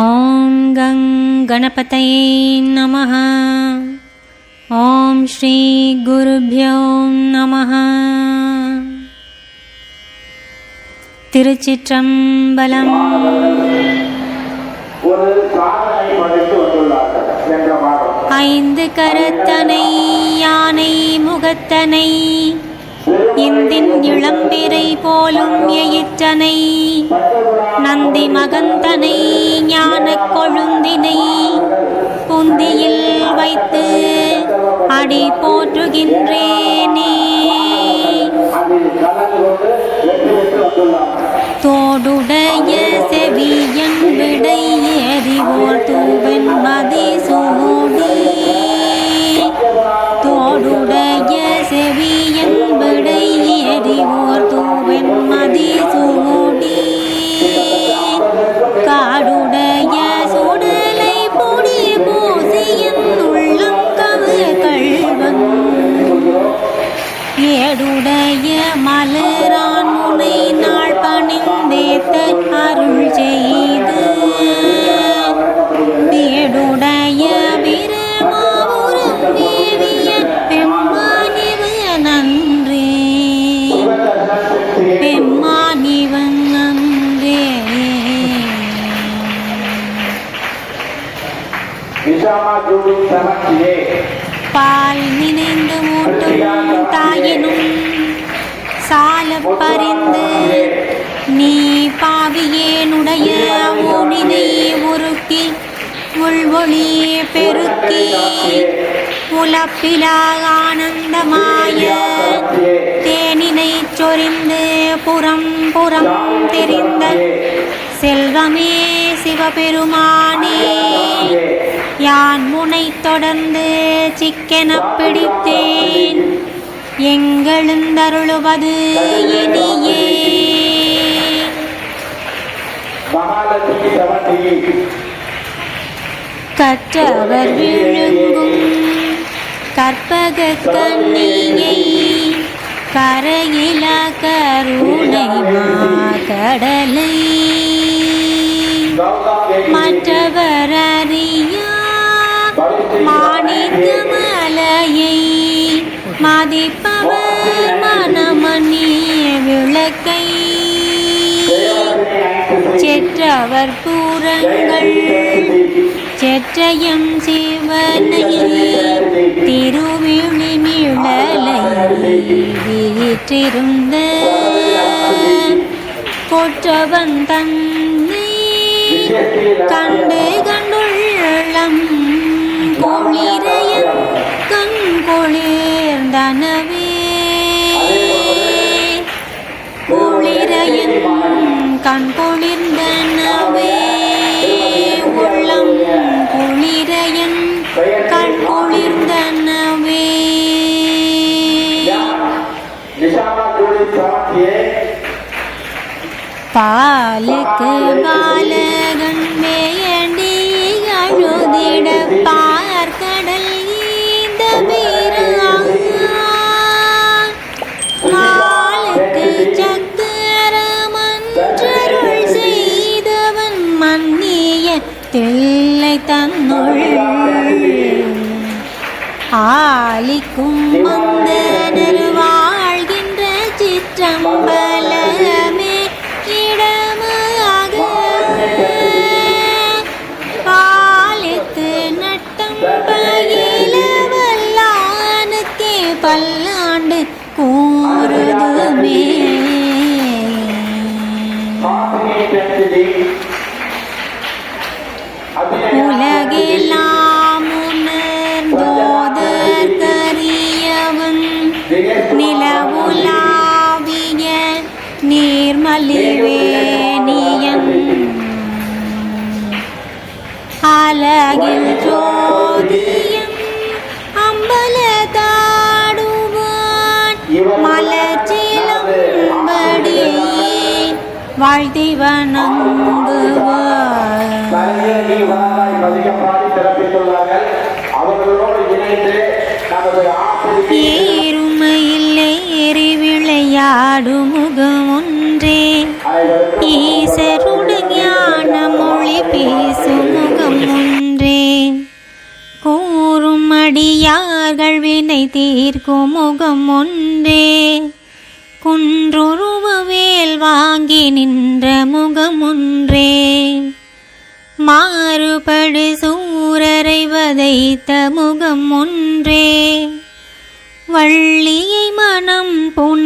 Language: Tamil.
ஓம் கங் கணபதயே நமஹ. ஓம் ஸ்ரீ குருப்யோ நமஹ. திருச்சிற்றம்பலம். ஐந்து கரத்தனை யானை முகத்தனை இந்தின் இளம்பிறை போலும் எயிற்றனை நந்தி மகந்தனை ஞானக் கொழுந்தினை புந்தியில் வைத்து அடி போற்றுகின்றேனே. தோடுடைய செவியன் விடை எறிவோர் தூவன் மதி சூடி. தோடுடைய செவியன் விடை எறிவோர் தூவன் மதி சூடி. காடுடைய சுடலை பொடி பூசியன் உள்ளம் கவர் கள்வன். ஏடுடைய மலரான் முனை நாள் பணிந்தேத்த அருள் செய்து. தேடுடைய பிரமாபுரம் தேவிய பெம்மானிவன் நன்றே. பெம்மானிவன் நன்றே. பால் நினைந்து மூட்டும் தாயினும் சால பறிந்து நீ பாவியேனுடைய ஊனினை உருக்கி உள்வொளி பெருக்கி உலப்பிலா ஆனந்தமாய தேனினை சொரிந்து புறம் புறம் தெரிந்த செல்வமே சிவபெருமானே. யான் முனை தொடர்ந்து சிக்கென பிடித்தேன் எங்கெழுந்தருளுவது இனியே. கற்றவர் விழுங்கும் கற்பக கண்ணியை கரையில கருணை மாகடலை மற்றவர் அறியா மாணிக்க மலையை மதிப்பவர் மனமணி விளக்கை. செற்றவர் பூரங்கள் செற்றயம் சிவனை திருவிழி நிழலை வீற்றிருந்த கொற்றவன் தன்னை கண்டு கண்டுள்ளம் குளிரையன் கண் குளிர்ந்தனவே. குளிரையன் கண் குளிர்ந்தனவே. உள்ளம் குளிரையன் கண் குளிர்ந்தனவே. பாலுக்கு பாலகன் வேண்டி அழுதிட பார்க்கடல் ஈந்த வீரன். மாலுக்கு சக்கரமன்றருள் செய்தவன் மன்னிய தில்லை தன்னுள். ஆலிக்கும் மந்தனர் வாழ்கின்ற சிற்றம்பலமே இடமாக பாலித்து நட்டம் பயிலவல்லானுக்கே பல்லாண்டு கூறுதுமே. உலகெல்லாம் உணர்ந்தோதற்கரியவன் நிலவுலாவிய நீர்மலிவேணியன். அலகில் ஜோதியன் அம்பலத்தாடுவான் மலர்ச்சிலம்படி வாழ்த்தி வணங்குவான். ஏறுமையில் ஏறி விளையாடும் முகம் ஒன்றே ஈசருடன் ஞான மொழி பேசும் வாழ்வினை தீர்க்கும் முகம் ஒன்றே, குன்றுருவவேல் வாங்கி நின்ற முகம் ஒன்றே, மாறுபடு சூரரை வதைத்த முகம் ஒன்றே, வள்ளியை மனம் புன